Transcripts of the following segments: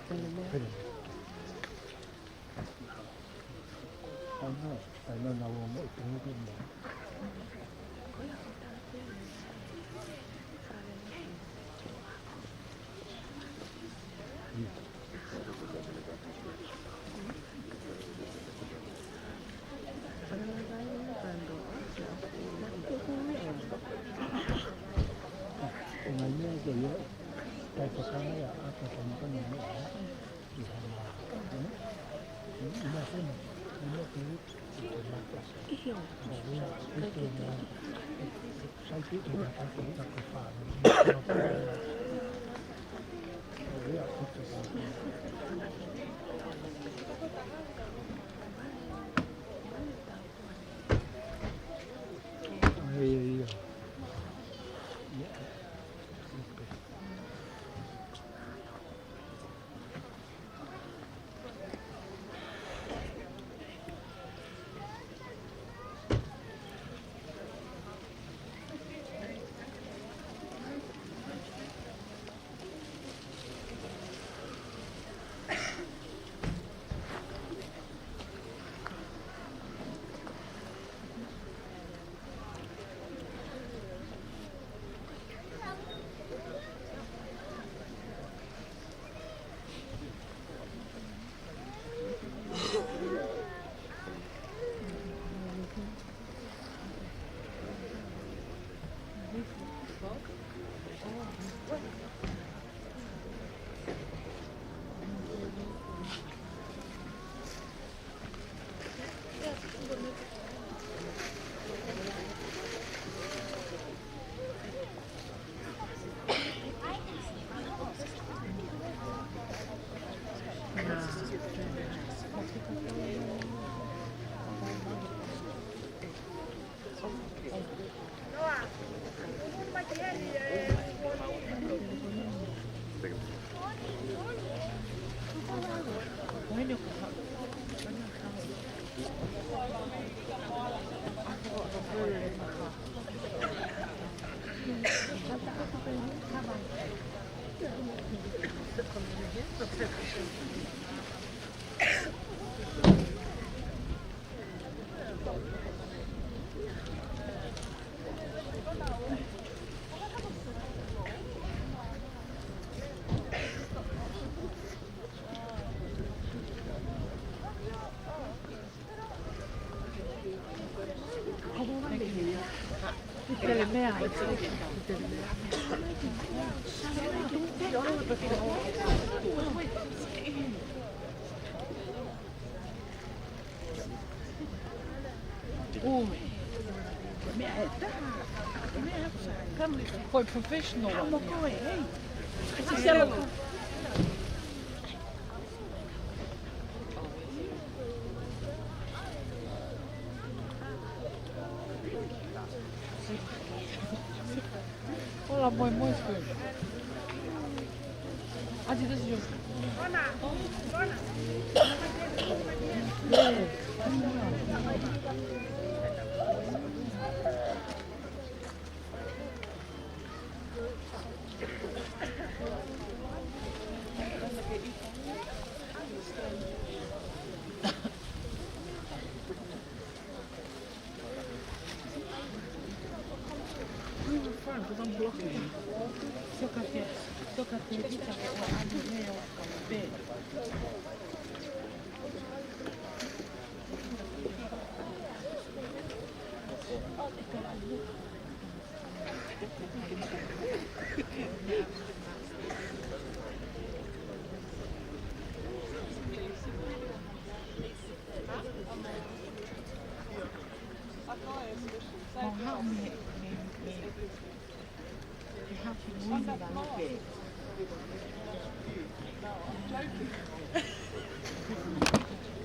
Feleme. For professional. Olha, mãe, mãe, a gente decidiu.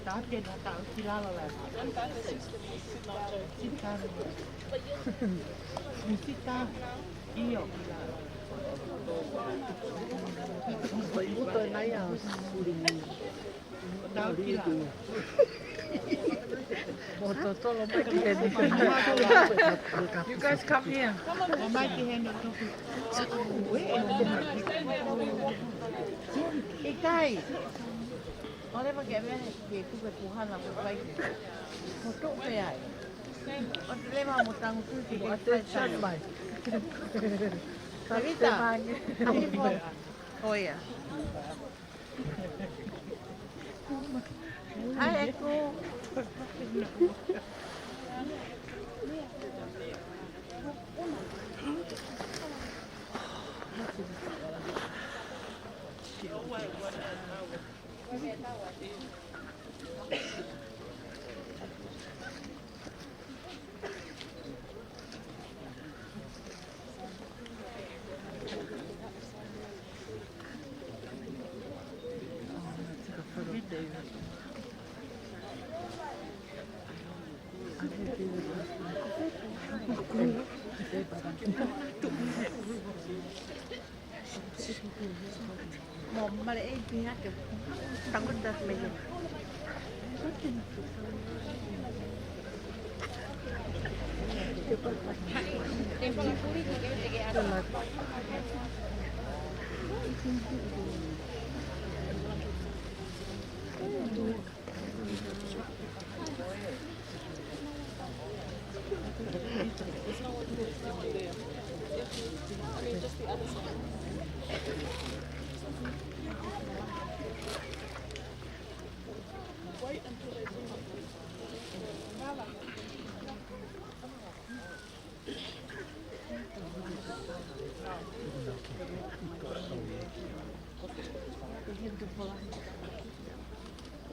Take na tau kilala la. Sita. Fosita. Iyo kilala. Uto na ya. Tau kilala. You guys come here. O mai ki he no toku. Ikai. Ole ma ke me ke ku ke puhana mo pai. Mo to pe ai. O te le ma mo tangu tu ki ke pai chan mai. Kavita. Ai po. Oya. Hai aku. Một Malae kia kìa, tăng cái đợt mình.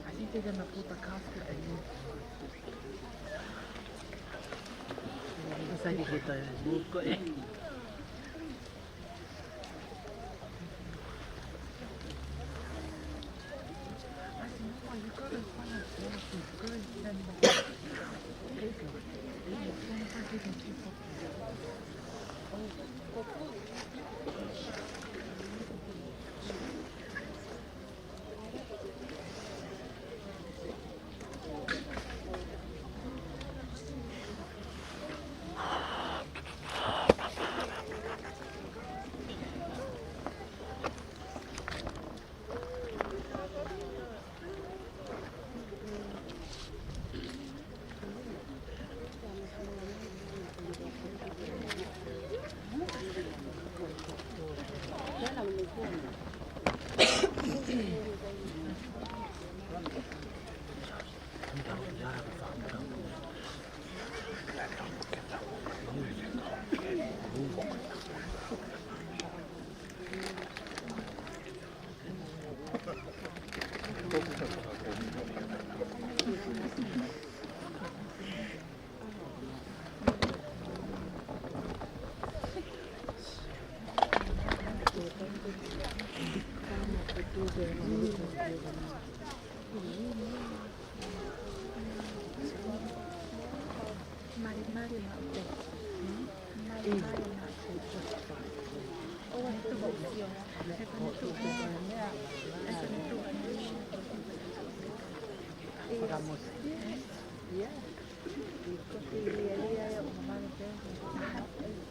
Así te llama puta casca ahí. No sé qué está en el busco,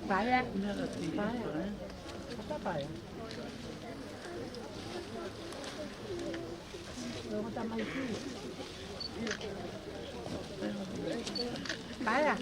Vaya. Vaya. Vaya. Luego está más difícil. Vaya.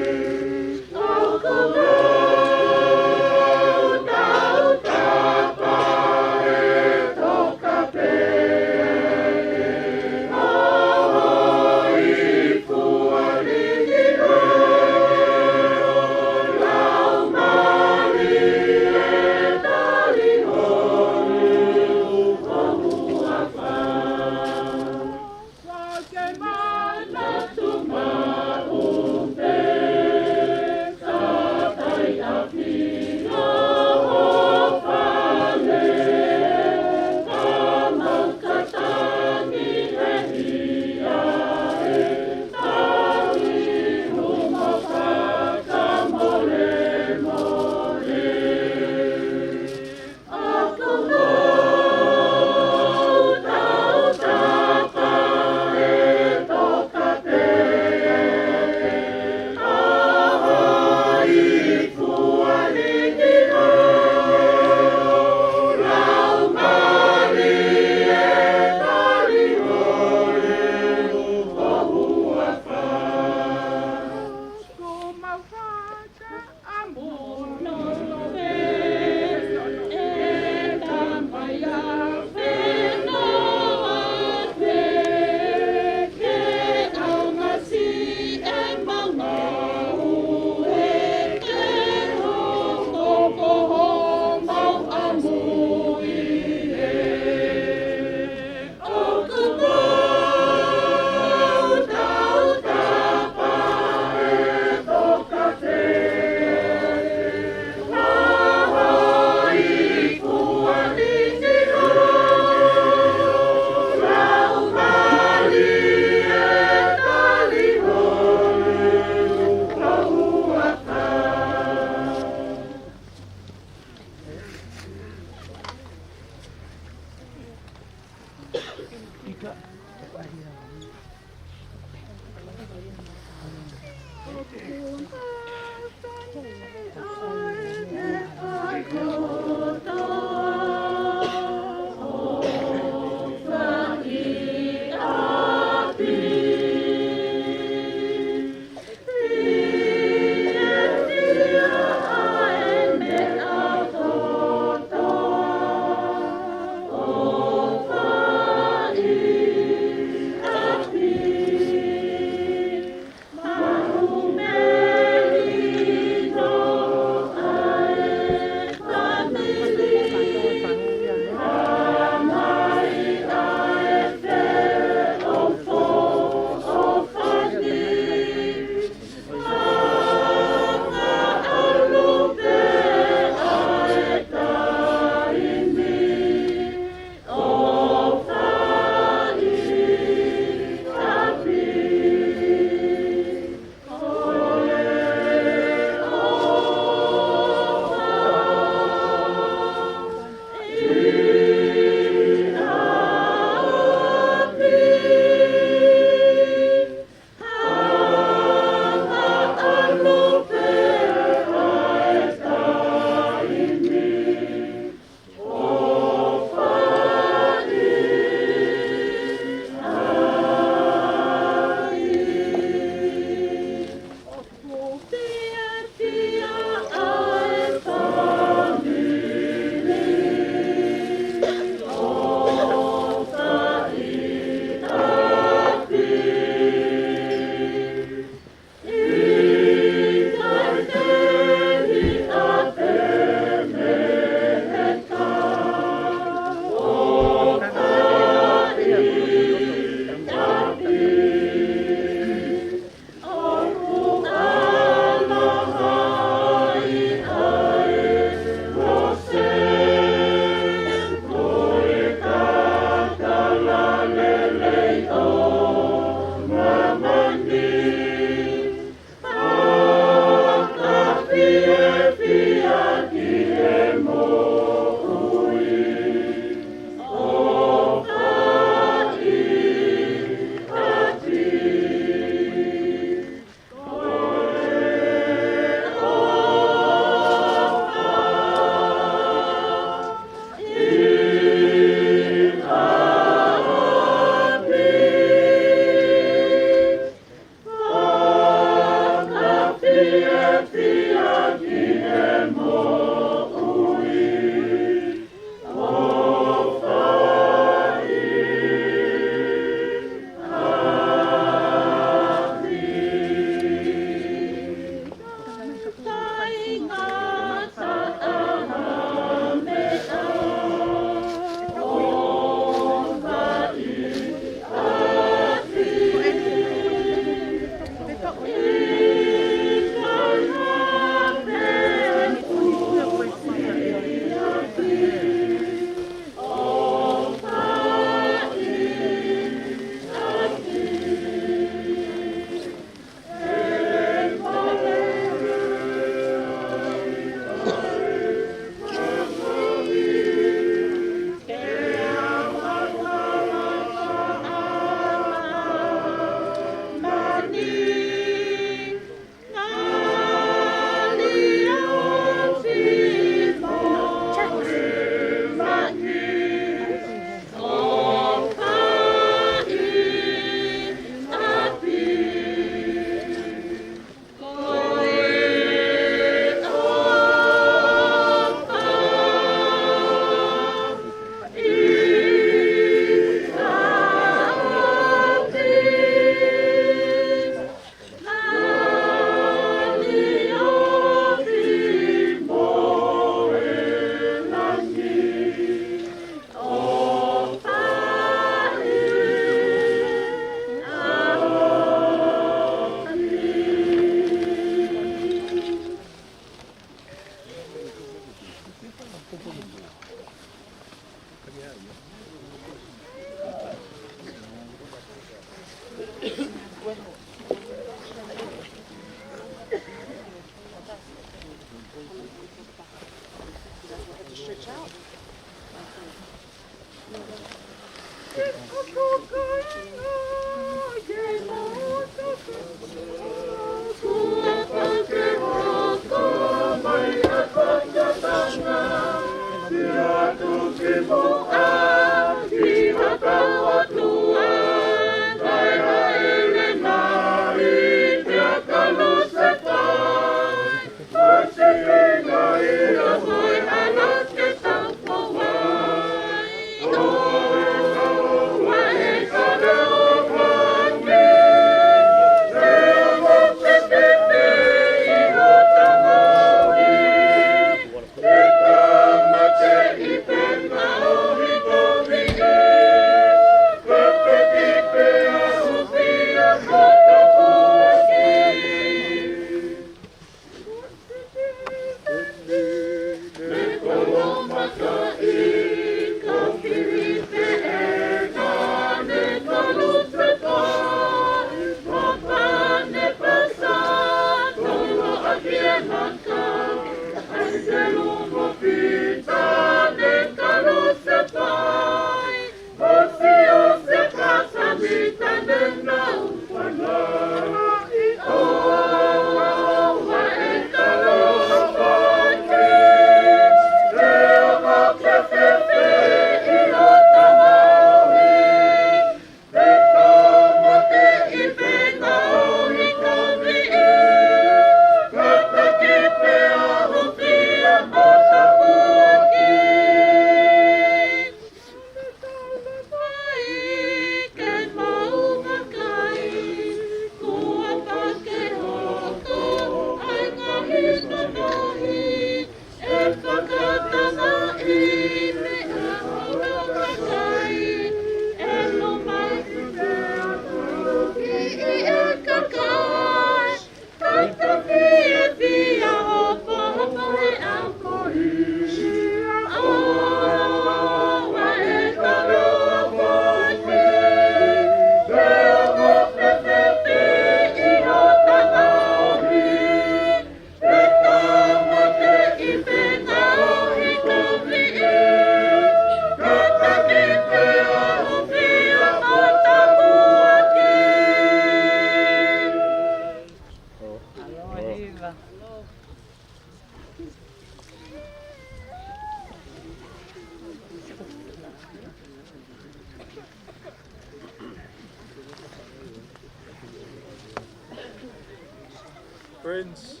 Friends,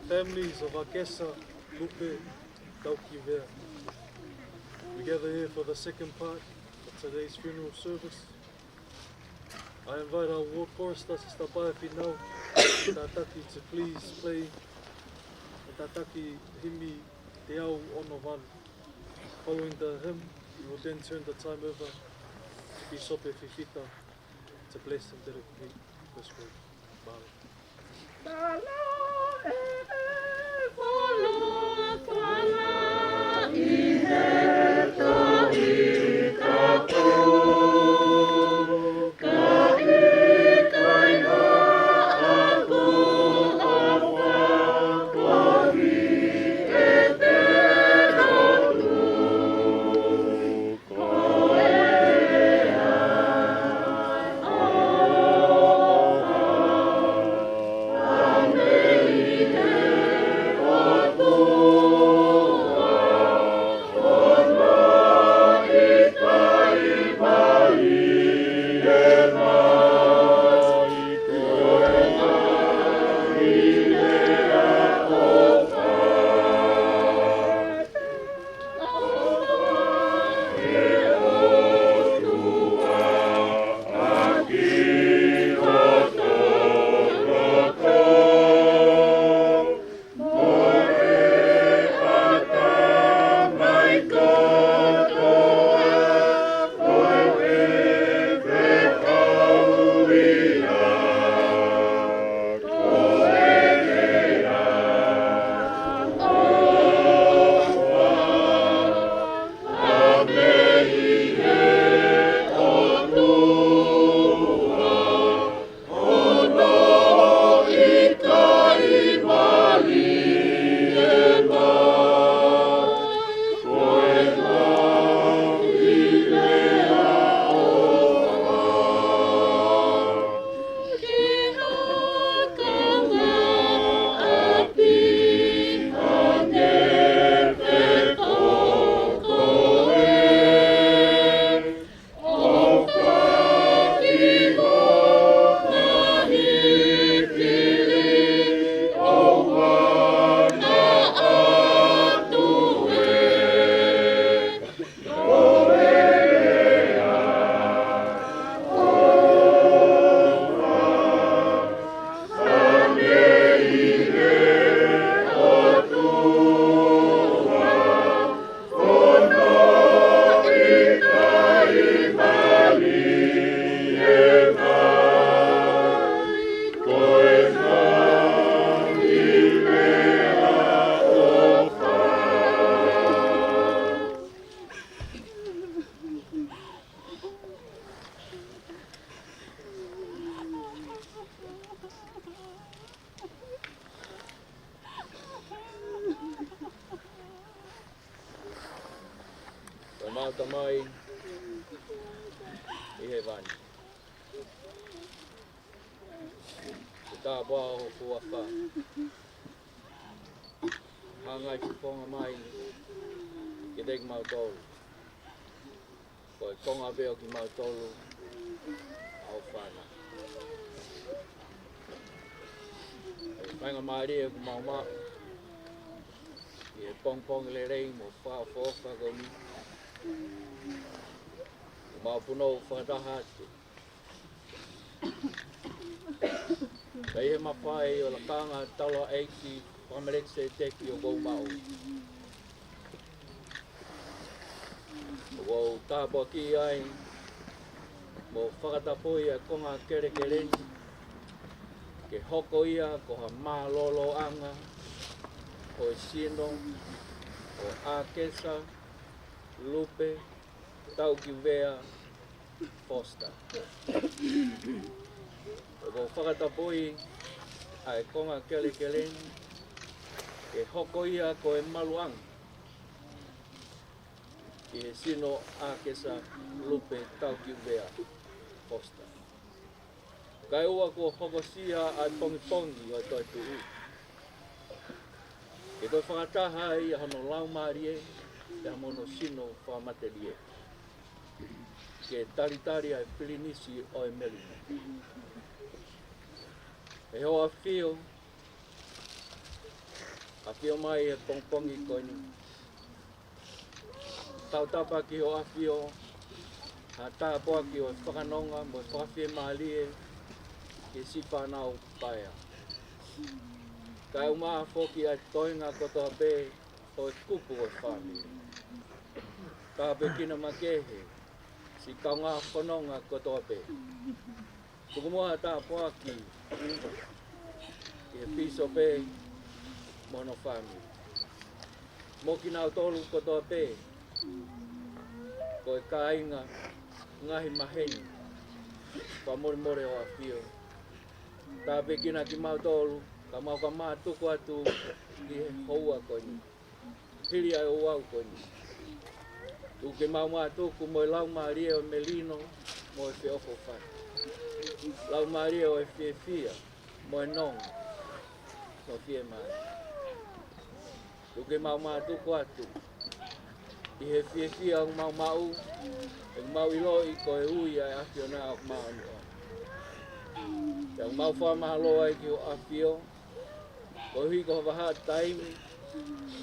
families of Akesa, Lupe, Tauki'Uvea. We gather here for the second part of today's funeral service. I invite our war choristers to stop by if you know Tataki to please play Tataki Himi Te Au Ono Van. Following the hymn, we will then turn the time over to Bishop Fifita to bless and dedicate this word. Malae. Amen. Mauta mai I he vani. Tā pua o kua wha. Hangai ki ponga mai ki dek mau tolu. Koe konga veo ki mau tolu au whana. Whainga maari e ku mau maa. I e pong pong le rei mo wha whoka ko mi. Mau puno whataha atu. Kei he mawhai o la kanga talo eiki whameretse teki o kou mau. Ouau tāpua ki ai mo whakatapoi a konga kere kereni ke hoko ia ko ha mālolo anga o e sino o Akesa, Lupe, Tauki'Uvea, Fosita. O whakatapoi a e konga kere kereni ke hoko ia ko e maluang. I he sino Akesa, Lupe, Tauki'Uvea, Fosita. Kai ua ko hokosia ai pongi o toi tu'u. E koe whakataha i a hono laumarie, e a mono sino whamaterie. Ke taritari ai pilinisi o e melina. E hoa whio mai e pongpongi koini. Tautapa ki o awhio, ha tāpua ki o e whakanonga mo e whawhie maalie ke si whanau paea. Kai umaa whoki ai toinga kotoa pē o e kupu o e whāmi. Ka pe kina makehe, si kaunga whanonga kotoa pē. Tukumoha tāpua ki e piso pē mono whāmi. Moki nau tolu kotoa pē, ko e kāinga ngahi maheni, pa more o awhio. Tā pekina ki mau tolu, ka mau ka maa tuku atu ki he houa koini. Hiri ai Ouau koini. Tuke mau maa tuku mo e lau maaria o melino mo e whiofo whai. Lau maaria o e whiefia mo e nonga mo whie mai. Tuke mau maa tuku atu. I he whiefia o mau mau, e mau iloi ko e ui ai awhio nā o mau anua. Te mau whamahalo ai ki o awhio, ko hui ko waha taimi,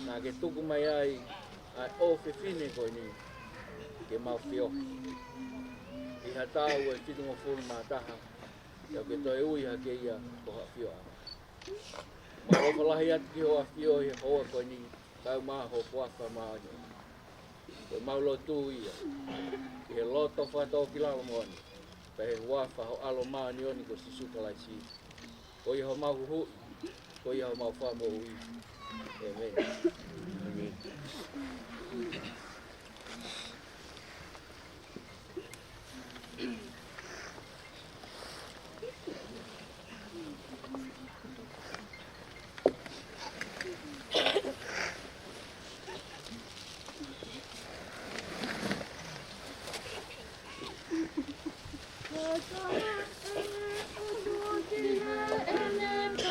nā ke tuku mai ai o whiwhine koe ni, ke mau whiohi. I ha tāu e whitungo whuru mātaha, ia ke toi ui ha ke ia ko awhio a. Mau whalahi atu ki o awhio i hoa koe ni, tau maa ho whafa maa anua. Koe mau lo tū ia, ki he loto whato ki lalo moani. Pe he wafa ho alo maa ni oni ko si suka lai si. Ko i ho mau hui, ko i ho mau whamo ui. Amen. Amen.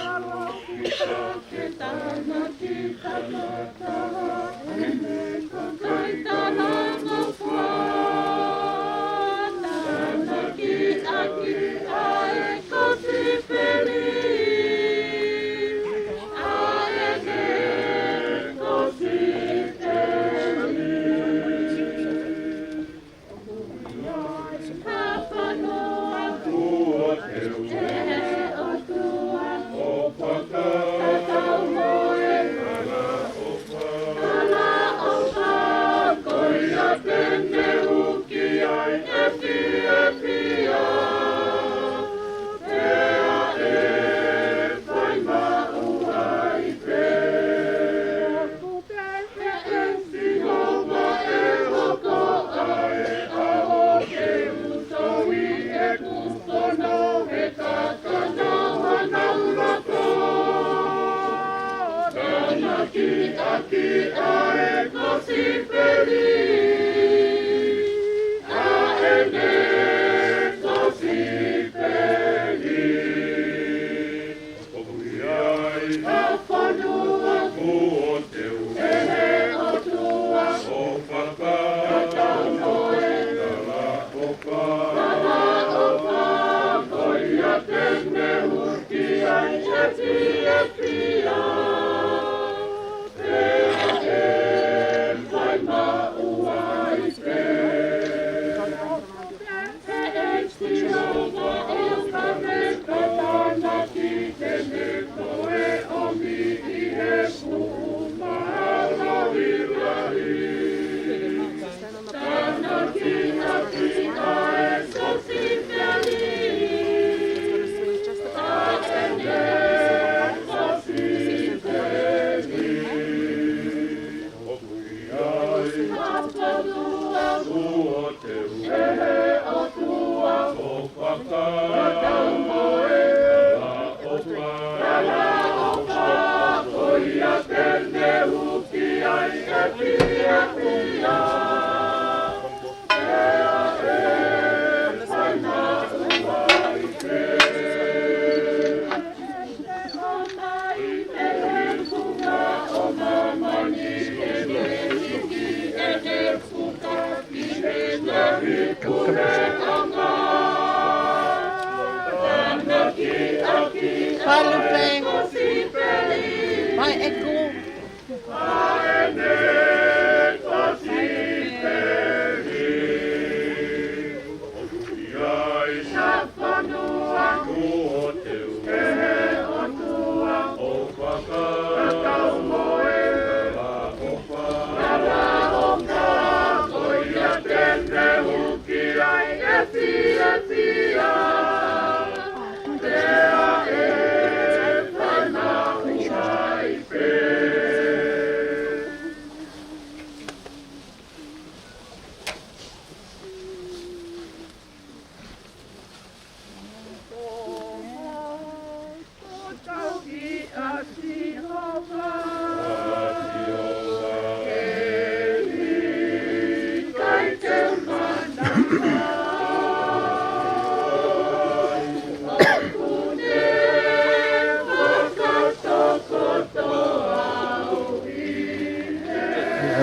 Thank you. Bye, Lupe. Bye, Echo.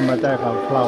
มาแต่ของเรา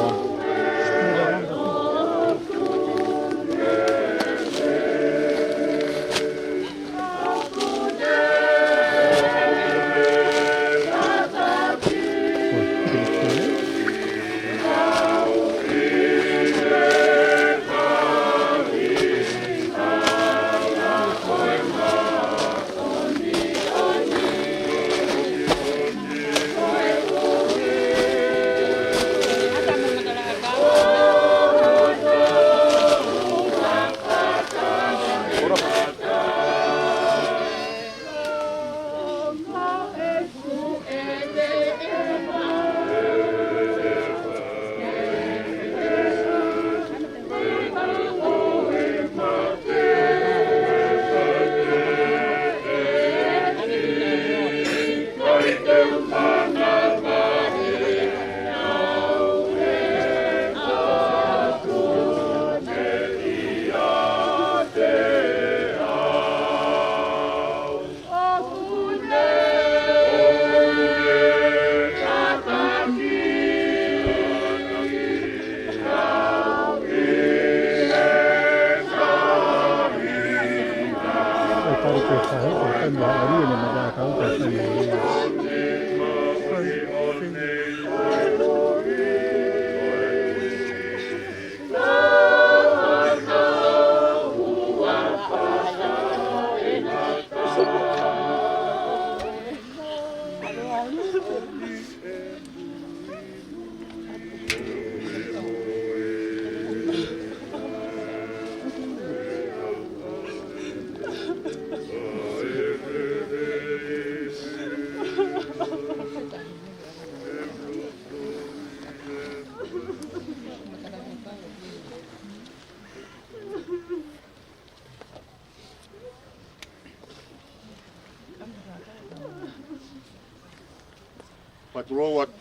Patrowat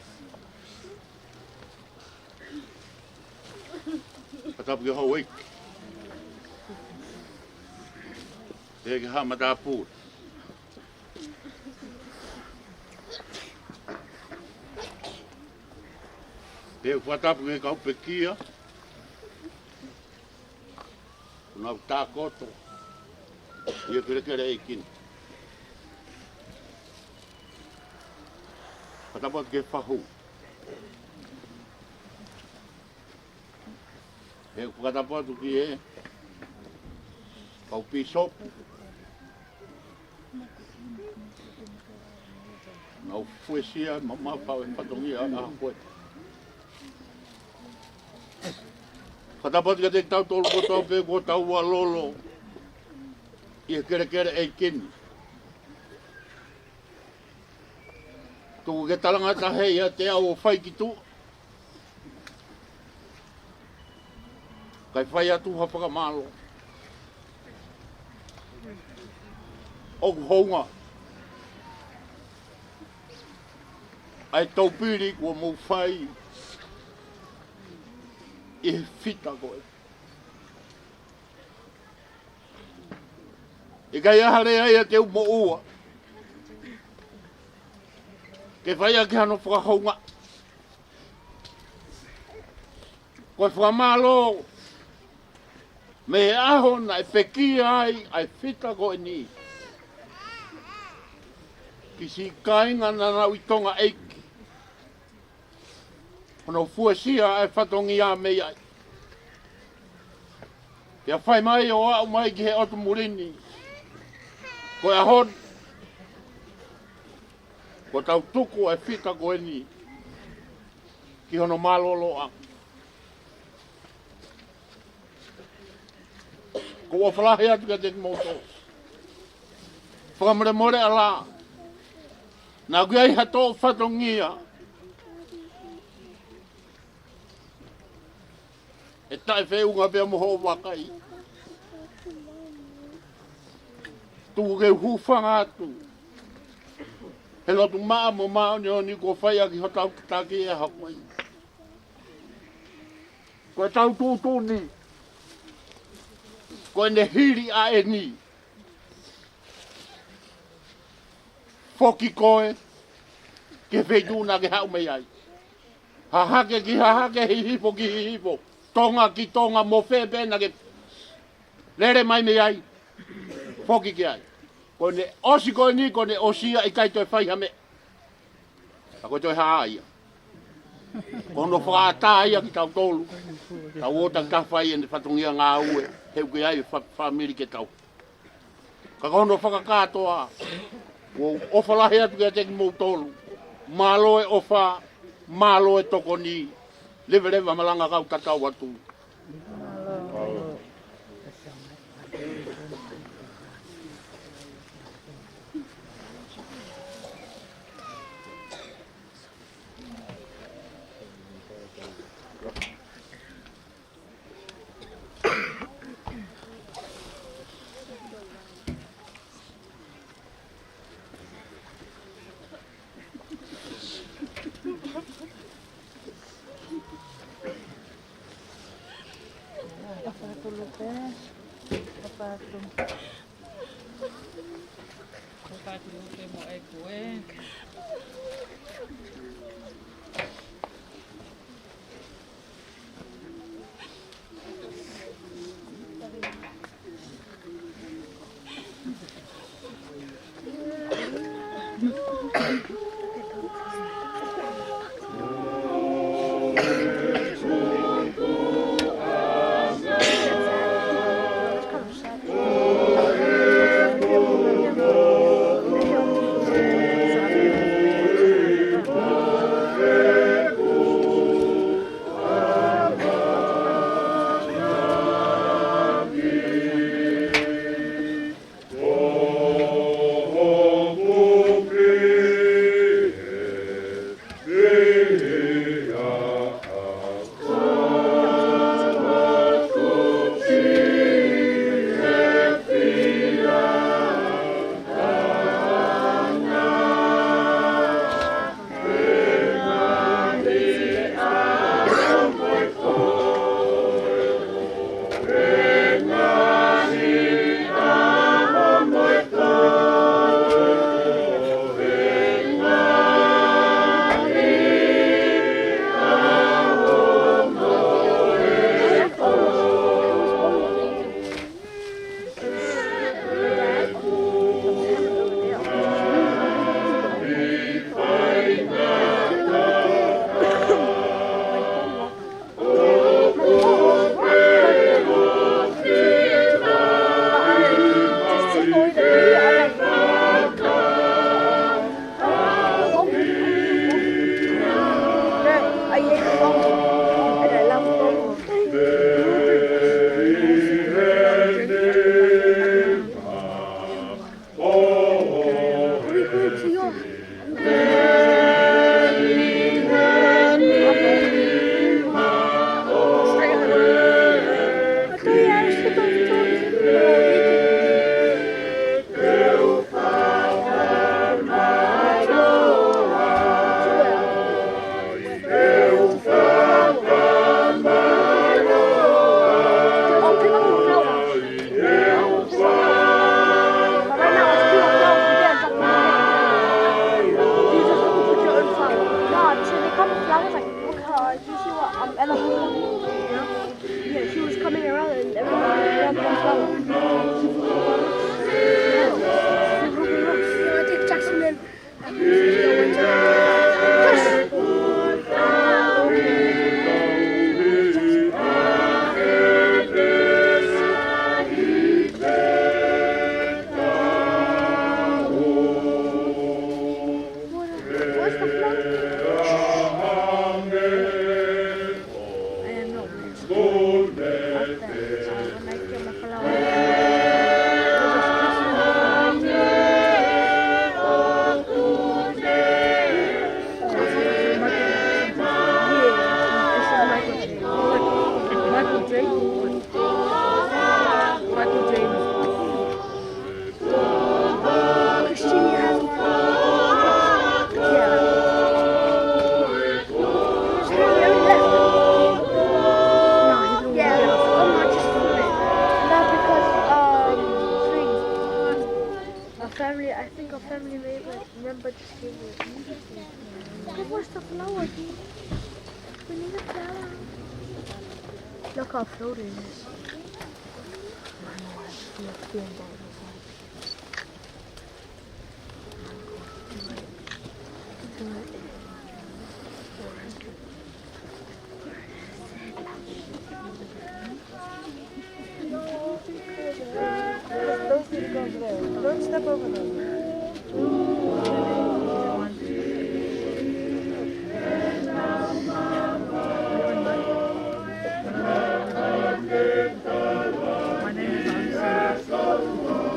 patap ge hawik deg hamadapur deg patap ge kau pekia na takoto ye kere ikin patapot ge fahu e patapot ki e kau pisop na fuesia mama pa e patongi a ko patapot ge tau tol ko pe ko tau walolo ye kere ikin tu ke talanga ta hei te au whai ki tu. Kai whai atu hapaka malo. O honga. Ai tau piri kua mou whai. E fita koe. E kai ahare ai a te umo ua. Ke whai a ki hano whakahonga. Koe whakamalo. Me he aho na e peki ai fita koe ni. Ki si kainga na nau i tonga eiki. Hono fuasia ai whatongi a mei ai. Ia whai mai o au mai ki he otu murini. Koe ahon. Ko tau tuku ai fita koe ni. Ki hono malolo a. Ko o whalahi atu ka te moto. Whakamare more ala. Nā kui ai hato whatongia. E tae wheunga pia moho wakai. Tuku ke hufanga atu. He lotu maa mo maa ni o ni ko whaia ki hotau kitaki e hakwai. Ko tau tūtū ni. Ko ne hiri a e ni. Foki koe. Ke whetuna ke hau mei ai. Hahake ki hahake hihipo ki hihipo. Tonga ki tonga mo whepe na ke. Lere mai mei ai. Foki ki ai. Ko ne osi koe ni ko ne osia i kai toi whai hame. A koe toi haa ia. Kono whakata ia ki tau tolu. Tau o tang tawhai e ne whatongia ngā ue. Heu ki ai whamiri ke tau. Ka kono whakakatoa. O whalahe atu kia teki mou tolu. Māloe o wha. Māloe toko ni. Lewe lewa malanga kau tatau atu. Lupe. Sapato. Sapato Lupe mo ai koe. did you see what Ella was doing? Yeah, she was coming around and everybody was grabbing her flower. I think Jackson and Fosita went to member just gave me a where's the flower? We need a flower. Look how floaty it is. Those need to go over there. Don't step over them. My name is Aucklna.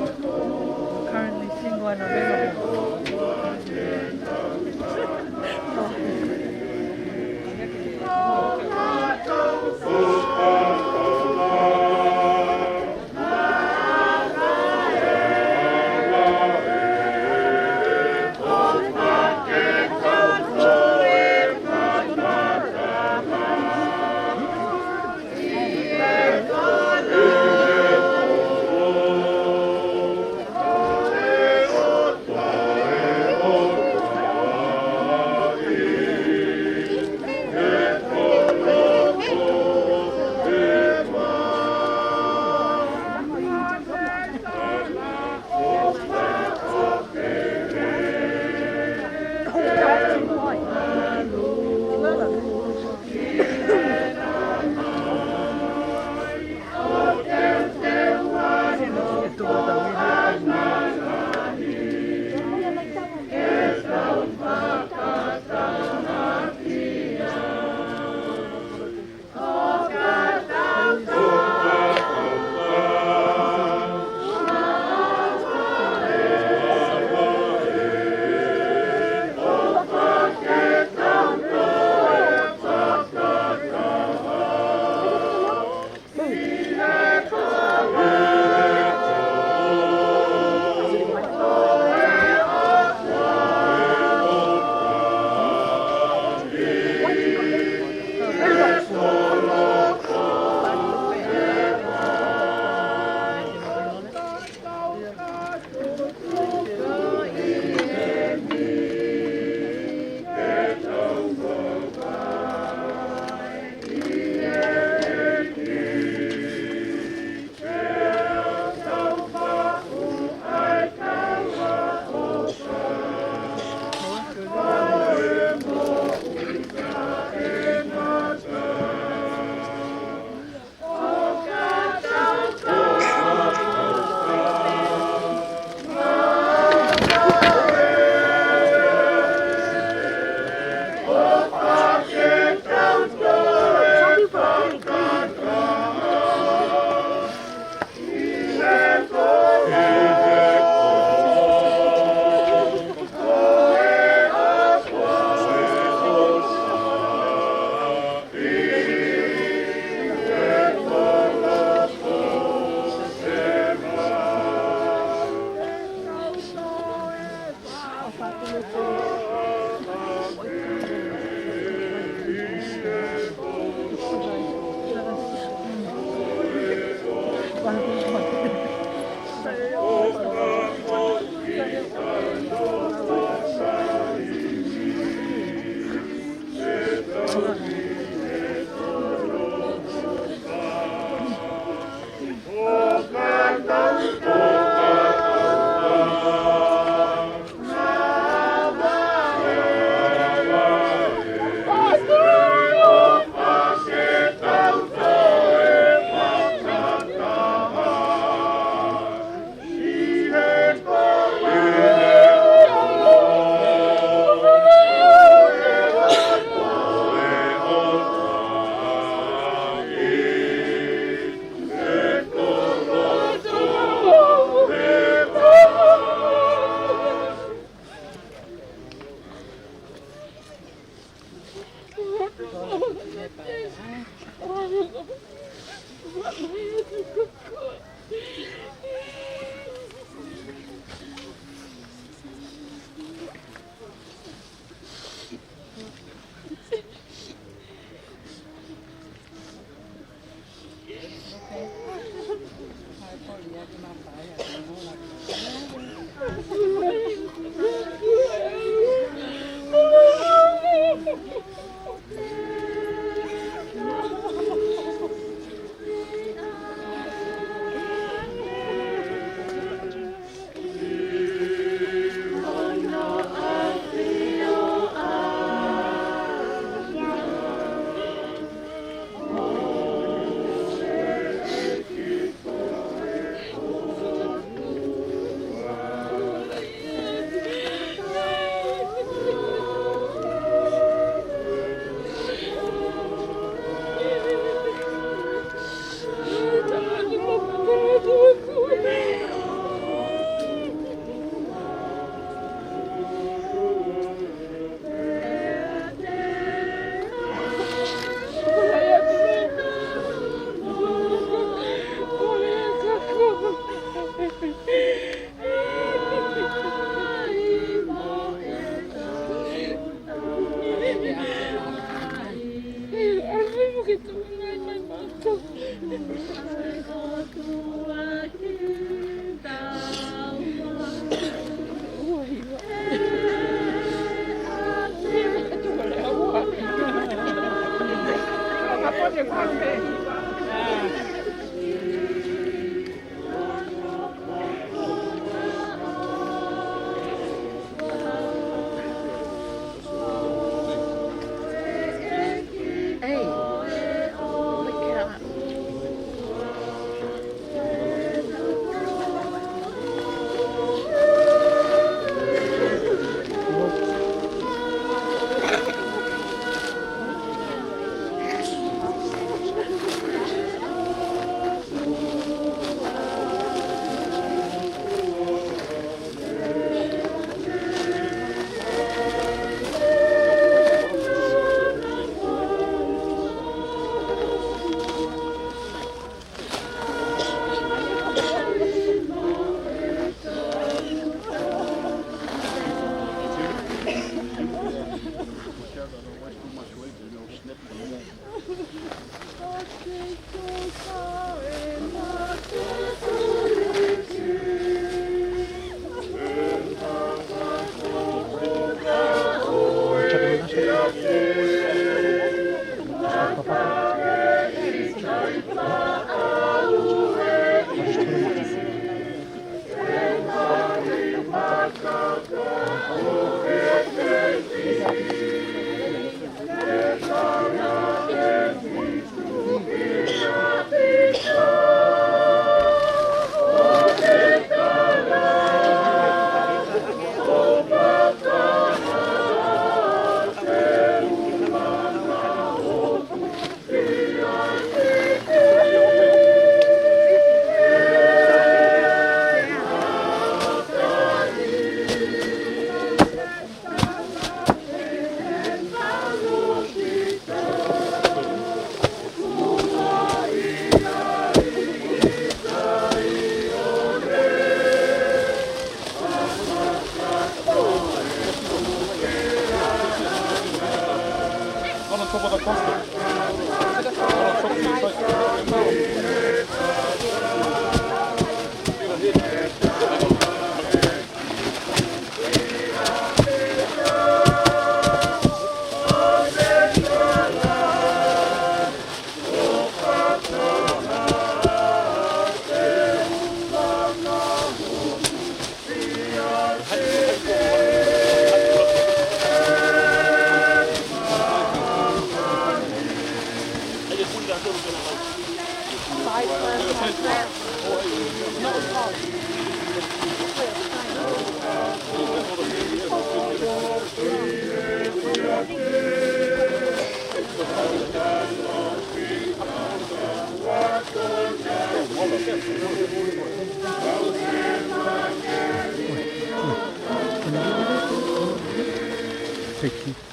Take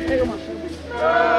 Pega uma.